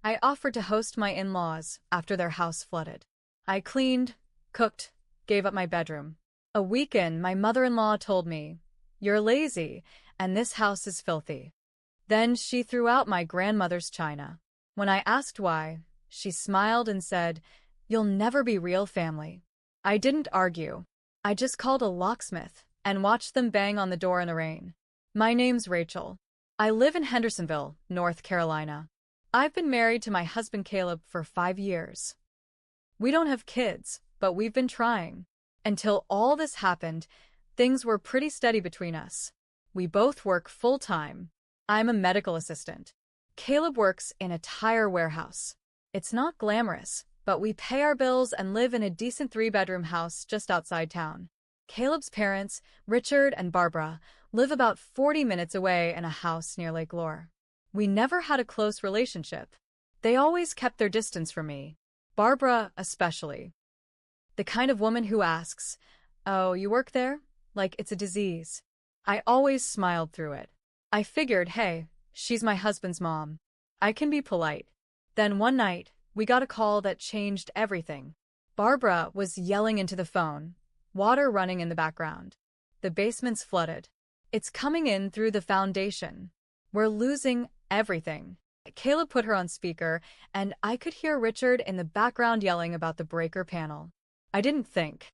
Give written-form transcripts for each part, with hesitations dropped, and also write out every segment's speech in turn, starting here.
I offered to host my in-laws after their house flooded. I cleaned, cooked, gave up my bedroom. A week in, my mother-in-law told me, "You're lazy, and this house is filthy." Then she threw out my grandmother's china. When I asked why, she smiled and said, "You'll never be real family." I didn't argue. I just called a locksmith and watched them bang on the door in the rain. My name's Rachel. I live in Hendersonville, North Carolina. I've been married to my husband Caleb for 5 years. We don't have kids, but we've been trying. Until all this happened, things were pretty steady between us. We both work full-time. I'm a medical assistant. Caleb works in a tire warehouse. It's not glamorous, but we pay our bills and live in a decent 3-bedroom house just outside town. Caleb's parents, Richard and Barbara, live about 40 minutes away in a house near Lake Lure. We never had a close relationship. They always kept their distance from me. Barbara especially. The kind of woman who asks, "Oh, you work there?" like it's a disease. I always smiled through it. I figured, hey, she's my husband's mom. I can be polite. Then one night, we got a call that changed everything. Barbara was yelling into the phone, water running in the background. The basement's flooded. It's coming in through the foundation. We're losing everything. Caleb put her on speaker, and I could hear Richard in the background yelling about the breaker panel. I didn't think.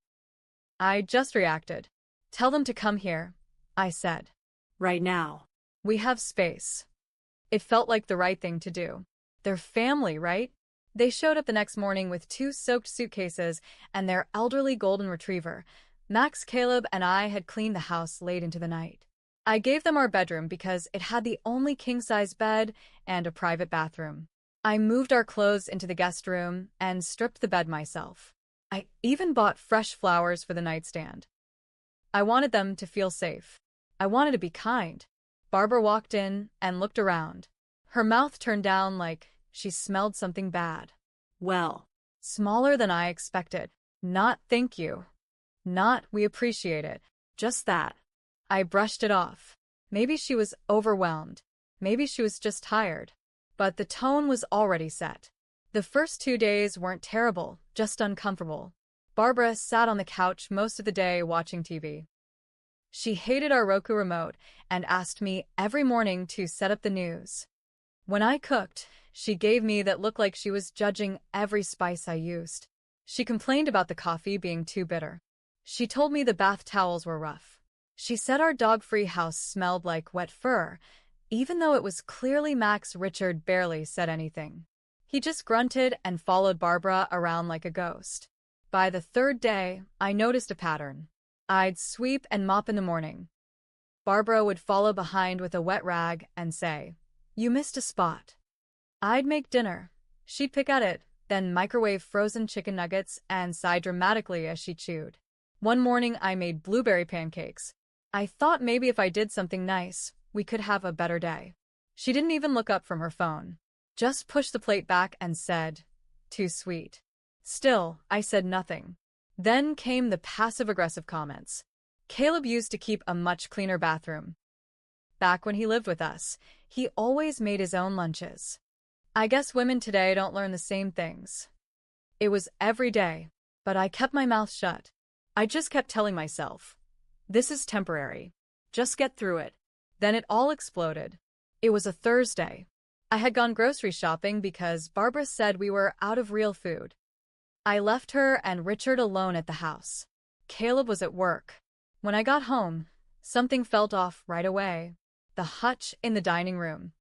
I just reacted. "Tell them to come here," I said. Right now. We have space. It felt like the right thing to do. They're family, right? They showed up the next morning with 2 soaked suitcases and their elderly golden retriever. Max, Caleb, and I had cleaned the house late into the night. I gave them our bedroom because it had the only king-size bed and a private bathroom. I moved our clothes into the guest room and stripped the bed myself. I even bought fresh flowers for the nightstand. I wanted them to feel safe. I wanted to be kind. Barbara walked in and looked around. Her mouth turned down like she smelled something bad. Well. Smaller than I expected. Not "thank you." Not "we appreciate it." Just that. I brushed it off. Maybe she was overwhelmed. Maybe she was just tired. But the tone was already set. The first 2 days weren't terrible, just uncomfortable. Barbara sat on the couch most of the day watching TV. She hated our Roku remote and asked me every morning to set up the news. When I cooked, she gave me that look like she was judging every spice I used. She complained about the coffee being too bitter. She told me the bath towels were rough. She said our dog-free house smelled like wet fur, even though it was clearly Max. Richard barely said anything. He just grunted and followed Barbara around like a ghost. By the 3rd day, I noticed a pattern. I'd sweep and mop in the morning. Barbara would follow behind with a wet rag and say, "You missed a spot." I'd make dinner. She'd pick at it, then microwave frozen chicken nuggets and sigh dramatically as she chewed. One morning I made blueberry pancakes. I thought maybe if I did something nice, we could have a better day. She didn't even look up from her phone. Just pushed the plate back and said, "Too sweet." Still, I said nothing. Then came the passive-aggressive comments. Caleb used to keep a much cleaner bathroom. Back when he lived with us, he always made his own lunches. I guess women today don't learn the same things. It was every day, but I kept my mouth shut. I just kept telling myself, this is temporary. Just get through it. Then it all exploded. It was a Thursday. I had gone grocery shopping because Barbara said we were out of real food. I left her and Richard alone at the house. Caleb was at work. When I got home, something felt off right away. The hutch in the dining room.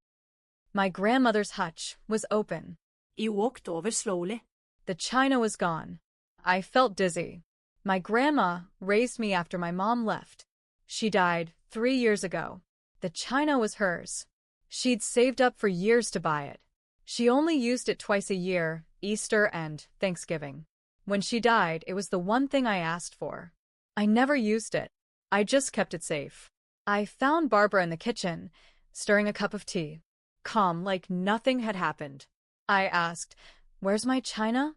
My grandmother's hutch was open. You walked over slowly. The china was gone. I felt dizzy. My grandma raised me after my mom left. She died 3 years ago. The china was hers. She'd saved up for years to buy it. She only used it twice a year, Easter and Thanksgiving. When she died, it was the one thing I asked for. I never used it. I just kept it safe. I found Barbara in the kitchen, stirring a cup of tea. Calm, like nothing had happened. I asked, "Where's my china?"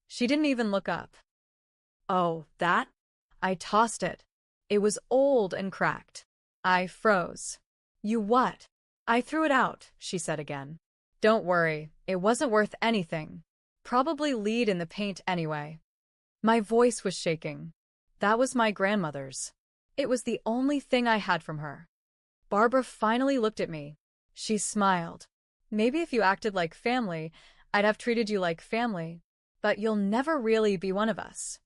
She didn't even look up. "Oh, that?" I tossed it. It was old and cracked. I froze. "You what?" "I threw it out," she said again. Don't worry, it wasn't worth anything. Probably lead in the paint anyway. My voice was shaking. That was my grandmother's. It was the only thing I had from her. Barbara finally looked at me. She smiled. Maybe if you acted like family, I'd have treated you like family, but you'll never really be one of us.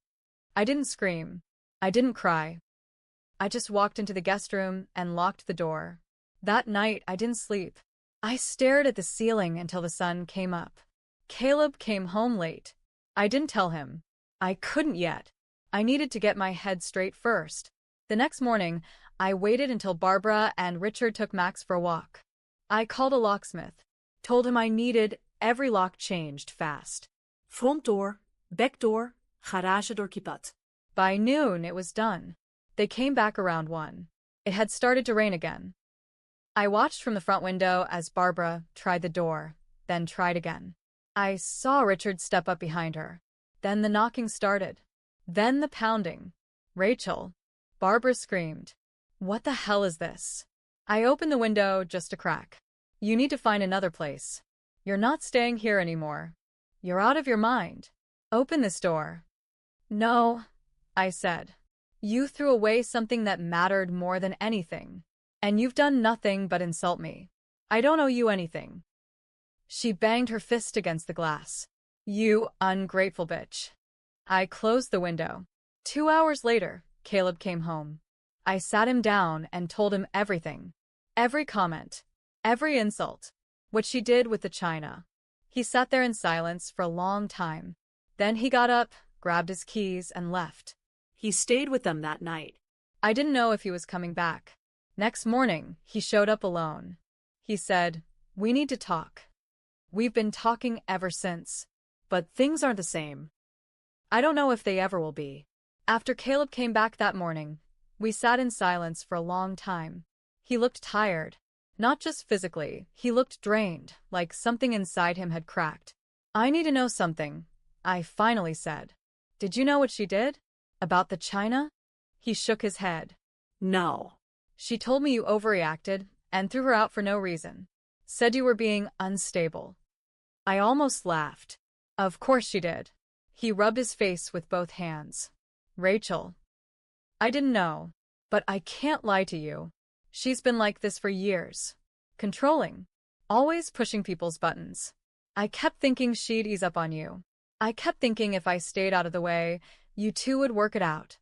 I didn't scream. I didn't cry. I just walked into the guest room and locked the door. That night, I didn't sleep. I stared at the ceiling until the sun came up. Caleb came home late. I didn't tell him. I couldn't yet. I needed to get my head straight first. The next morning, I waited until Barbara and Richard took Max for a walk. I called a locksmith, told him I needed every lock changed fast. Front door, back door, garagedeur kipat. By noon, it was done. They came back around 1. It had started to rain again. I watched from the front window as Barbara tried the door, then tried again. I saw Richard step up behind her. Then the knocking started. Then the pounding. Rachel. Barbara screamed. What the hell is this? I opened the window just a crack. You need to find another place. You're not staying here anymore. You're out of your mind. Open this door. No, I said. You threw away something that mattered more than anything. And you've done nothing but insult me. I don't owe you anything. She banged her fist against the glass. You ungrateful bitch. I closed the window. 2 hours later, Caleb came home. I sat him down and told him everything. Every comment. Every insult. What she did with the china. He sat there in silence for a long time. Then he got up, grabbed his keys, and left. He stayed with them that night. I didn't know if he was coming back. Next morning, he showed up alone. He said, "We need to talk." We've been talking ever since. But things aren't the same. I don't know if they ever will be. After Caleb came back that morning, we sat in silence for a long time. He looked tired. Not just physically, he looked drained, like something inside him had cracked. I need to know something, I finally said. Did you know what she did? About the china? He shook his head. No. She told me you overreacted and threw her out for no reason. Said you were being unstable. I almost laughed. Of course she did. He rubbed his face with both hands. Rachel. I didn't know. But I can't lie to you. She's been like this for years. Controlling. Always pushing people's buttons. I kept thinking she'd ease up on you. I kept thinking if I stayed out of the way, you two would work it out.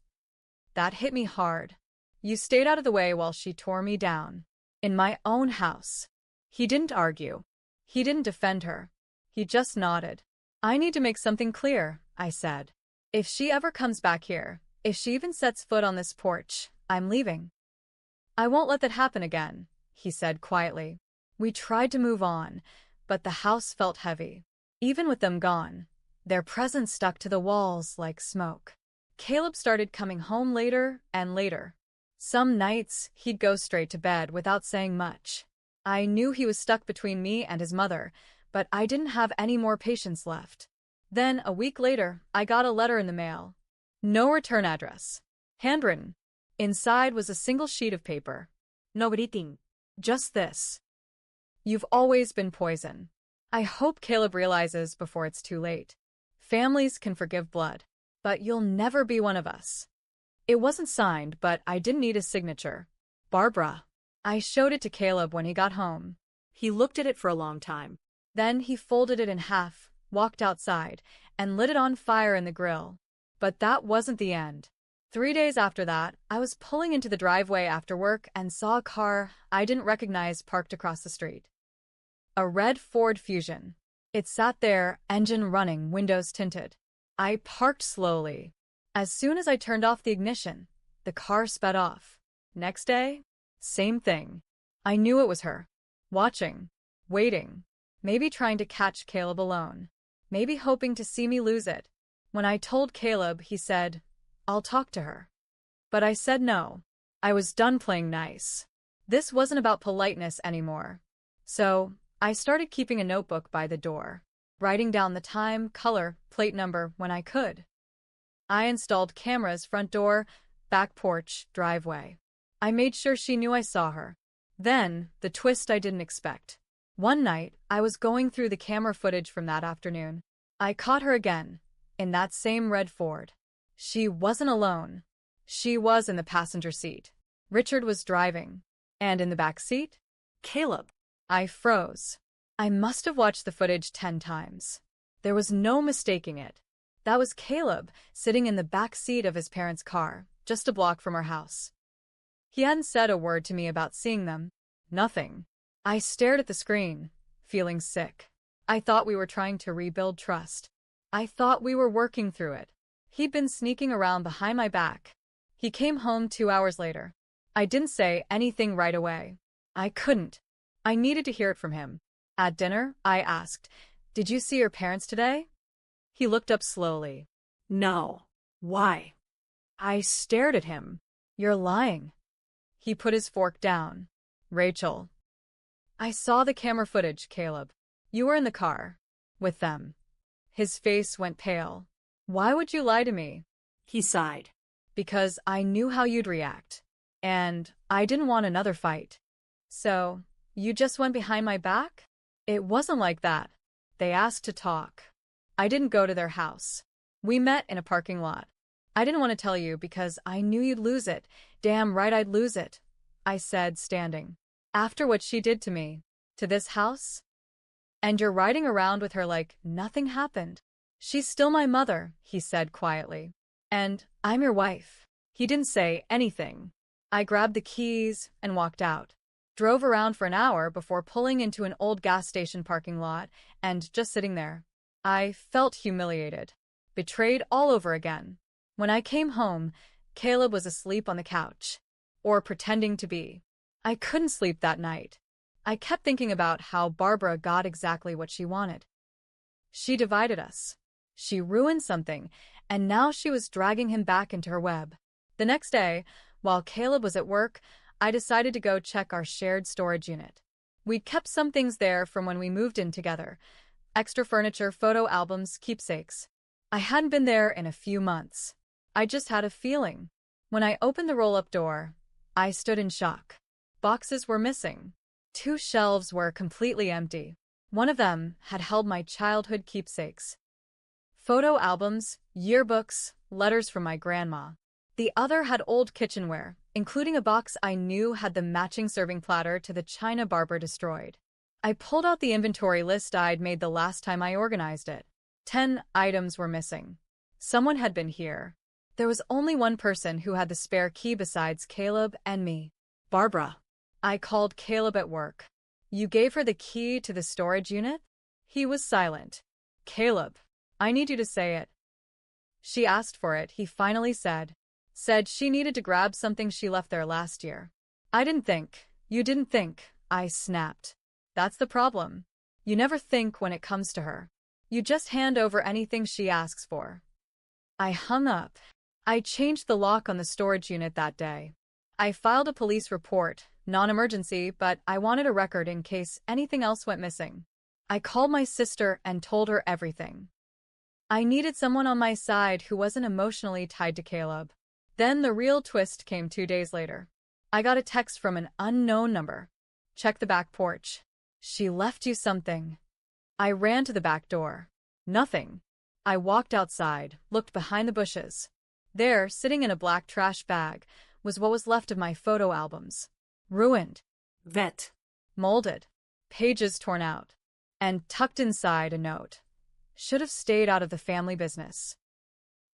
That hit me hard. You stayed out of the way while she tore me down. In my own house. He didn't argue. He didn't defend her. He just nodded. I need to make something clear, I said. If she ever comes back here, if she even sets foot on this porch, I'm leaving. I won't let that happen again, he said quietly. We tried to move on, but the house felt heavy. Even with them gone, their presence stuck to the walls like smoke. Caleb started coming home later and later. Some nights, he'd go straight to bed without saying much. I knew he was stuck between me and his mother, but I didn't have any more patience left. Then, a week later, I got a letter in the mail. No return address. Handwritten. Inside was a single sheet of paper. No writing. Just this. You've always been poison. I hope Caleb realizes before it's too late. Families can forgive blood, but you'll never be one of us. It wasn't signed, but I didn't need a signature. Barbara. I showed it to Caleb when he got home. He looked at it for a long time. Then he folded it in half, walked outside, and lit it on fire in the grill. But that wasn't the end. 3 days after that, I was pulling into the driveway after work and saw a car I didn't recognize parked across the street. A red Ford Fusion. It sat there, engine running, windows tinted. I parked slowly. As soon as I turned off the ignition, the car sped off. Next day, same thing. I knew it was her. Watching. Waiting. Maybe trying to catch Caleb alone. Maybe hoping to see me lose it. When I told Caleb, he said, "I'll talk to her." But I said no. I was done playing nice. This wasn't about politeness anymore. So, I started keeping a notebook by the door, writing down the time, color, plate number when I could. I installed cameras front door, back porch, driveway. I made sure she knew I saw her. Then, the twist I didn't expect. One night, I was going through the camera footage from that afternoon. I caught her again, in that same red Ford. She wasn't alone. She was in the passenger seat. Richard was driving. And in the back seat? Caleb. I froze. I must have watched the footage 10 times. There was no mistaking it. That was Caleb sitting in the back seat of his parents' car, just a block from our house. He hadn't said a word to me about seeing them. Nothing. I stared at the screen, feeling sick. I thought we were trying to rebuild trust. I thought we were working through it. He'd been sneaking around behind my back. He came home 2 hours later. I didn't say anything right away. I couldn't. I needed to hear it from him. At dinner, I asked, "Did you see your parents today?" He looked up slowly. No. Why? I stared at him. "You're lying." He put his fork down. "Rachel." I saw the camera footage, Caleb. You were in the car. With them. His face went pale. "Why would you lie to me?" He sighed. "Because I knew how you'd react. And I didn't want another fight." "So, you just went behind my back?" "It wasn't like that. They asked to talk. I didn't go to their house. We met in a parking lot. I didn't want to tell you because I knew you'd lose it. Damn right I'd lose it," I said, standing. "After what she did to me. To this house? And you're riding around with her like nothing happened." "She's still my mother," he said quietly. "And I'm your wife." He didn't say anything. I grabbed the keys and walked out. Drove around for an hour before pulling into an old gas station parking lot and just sitting there. I felt humiliated. Betrayed all over again. When I came home, Caleb was asleep on the couch. Or pretending to be. I couldn't sleep that night. I kept thinking about how Barbara got exactly what she wanted. She divided us. She ruined something, and now she was dragging him back into her web. The next day, while Caleb was at work, I decided to go check our shared storage unit. We'd kept some things there from when we moved in together. Extra furniture, photo albums, keepsakes. I hadn't been there in a few months. I just had a feeling. When I opened the roll-up door, I stood in shock. Boxes were missing. 2 shelves were completely empty. One of them had held my childhood keepsakes. Photo albums, yearbooks, letters from my grandma. The other had old kitchenware, including a box I knew had the matching serving platter to the china Barbara destroyed. I pulled out the inventory list I'd made the last time I organized it. 10 items were missing. Someone had been here. There was only one person who had the spare key besides Caleb and me. Barbara. I called Caleb at work. "You gave her the key to the storage unit?" He was silent. "Caleb, I need you to say it." "She asked for it," he finally said. "Said she needed to grab something she left there last year." "I didn't think. You didn't think," I snapped. "That's the problem. You never think when it comes to her. You just hand over anything she asks for." I hung up. I changed the lock on the storage unit that day. I filed a police report, non-emergency, but I wanted a record in case anything else went missing. I called my sister and told her everything. I needed someone on my side who wasn't emotionally tied to Caleb. Then the real twist came 2 days later. I got a text from an unknown number. "Check the back porch. She left you something." I ran to the back door. Nothing. I walked outside, looked behind the bushes. There, sitting in a black trash bag, was what was left of my photo albums. Ruined. Vet. Molded. Pages torn out. And tucked inside a note. "Should have stayed out of the family business."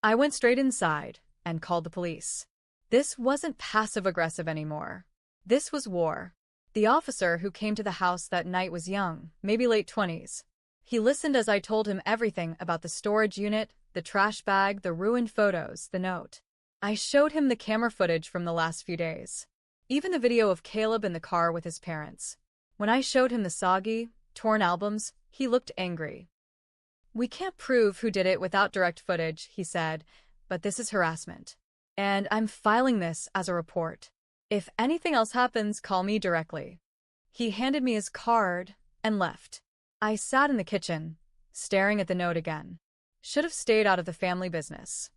I went straight inside and called the police. This wasn't passive-aggressive anymore. This was war. The officer who came to the house that night was young, maybe late 20s. He listened as I told him everything about the storage unit, the trash bag, the ruined photos, the note. I showed him the camera footage from the last few days. Even the video of Caleb in the car with his parents. When I showed him the soggy, torn albums, he looked angry. "We can't prove who did it without direct footage," he said, "but this is harassment. And I'm filing this as a report. If anything else happens, call me directly." He handed me his card and left. I sat in the kitchen, staring at the note again. Should have stayed out of the family business.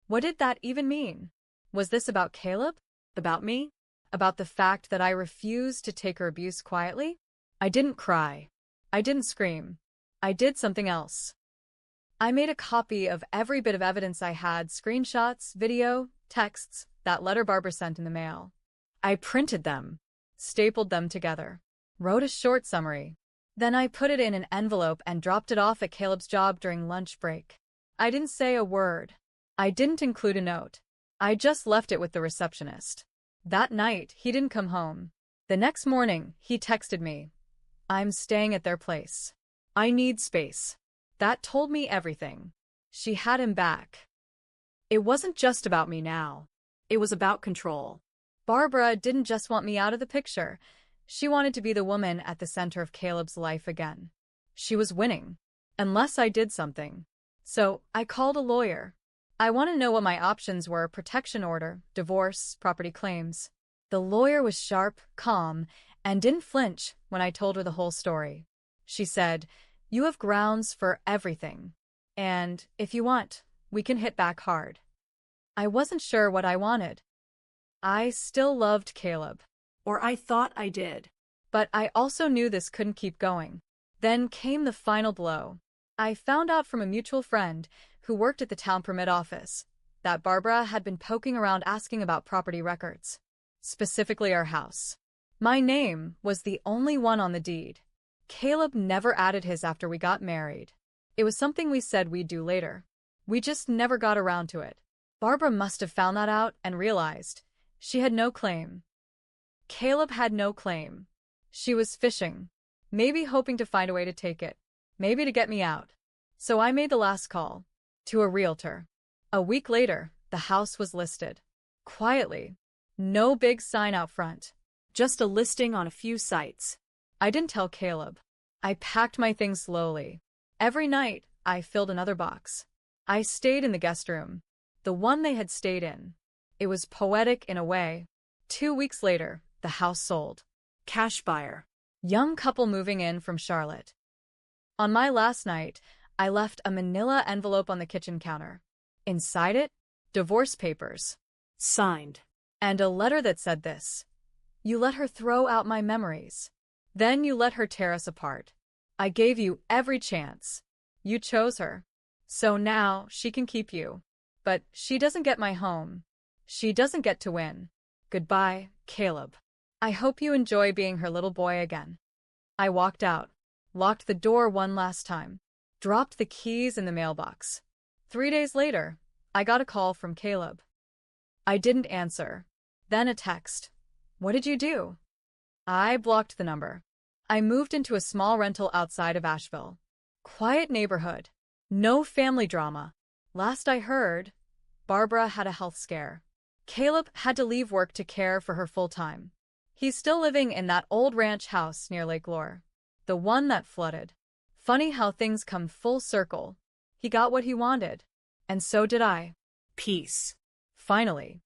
What did that even mean? Was this about Caleb? About me? About the fact that I refused to take her abuse quietly? I didn't cry. I didn't scream. I did something else. I made a copy of every bit of evidence I had, screenshots, video, texts, that letter Barbara sent in the mail. I printed them, stapled them together, wrote a short summary. Then I put it in an envelope and dropped it off at Caleb's job during lunch break. I didn't say a word. I didn't include a note. I just left it with the receptionist. That night, he didn't come home. The next morning, he texted me. I'm staying at their place. I need space. That told me everything. She had him back. It wasn't just about me now. It was about control. Barbara didn't just want me out of the picture. She wanted to be the woman at the center of Caleb's life again. She was winning, unless I did something. So I called a lawyer. I want to know what my options were: protection order, divorce, property claims. The lawyer was sharp, calm, and didn't flinch when I told her the whole story. She said, "You have grounds for everything. And if you want, we can hit back hard." I wasn't sure what I wanted. I still loved Caleb. Or I thought I did. But I also knew this couldn't keep going. Then came the final blow. I found out from a mutual friend who worked at the town permit office that Barbara had been poking around asking about property records, specifically our house. My name was the only one on the deed. Caleb never added his after we got married. It was something we said we'd do later. We just never got around to it. Barbara must have found that out and realized she had no claim. Caleb had no claim. She was fishing, maybe hoping to find a way to take it, maybe to get me out. So I made the last call, to a realtor. A week later, the house was listed. Quietly. No big sign out front. Just a listing on a few sites. I didn't tell Caleb. I packed my things slowly. Every night, I filled another box. I stayed in the guest room, the one they had stayed in. It was poetic in a way. 2 weeks later, the house sold. Cash buyer. Young couple moving in from Charlotte. On my last night, I left a manila envelope on the kitchen counter. Inside it, divorce papers. Signed. And a letter that said this: "You let her throw out my memories. Then you let her tear us apart. I gave you every chance. You chose her. So now she can keep you. But she doesn't get my home. She doesn't get to win. Goodbye, Caleb. I hope you enjoy being her little boy again." I walked out, locked the door one last time, dropped the keys in the mailbox. 3 days later, I got a call from Caleb. I didn't answer. Then a text. "What did you do?" I blocked the number. I moved into a small rental outside of Asheville. Quiet neighborhood. No family drama. Last I heard, Barbara had a health scare. Caleb had to leave work to care for her full-time. He's still living in that old ranch house near Lake Lure, the one that flooded. Funny how things come full circle. He got what he wanted. And so did I. Peace. Finally.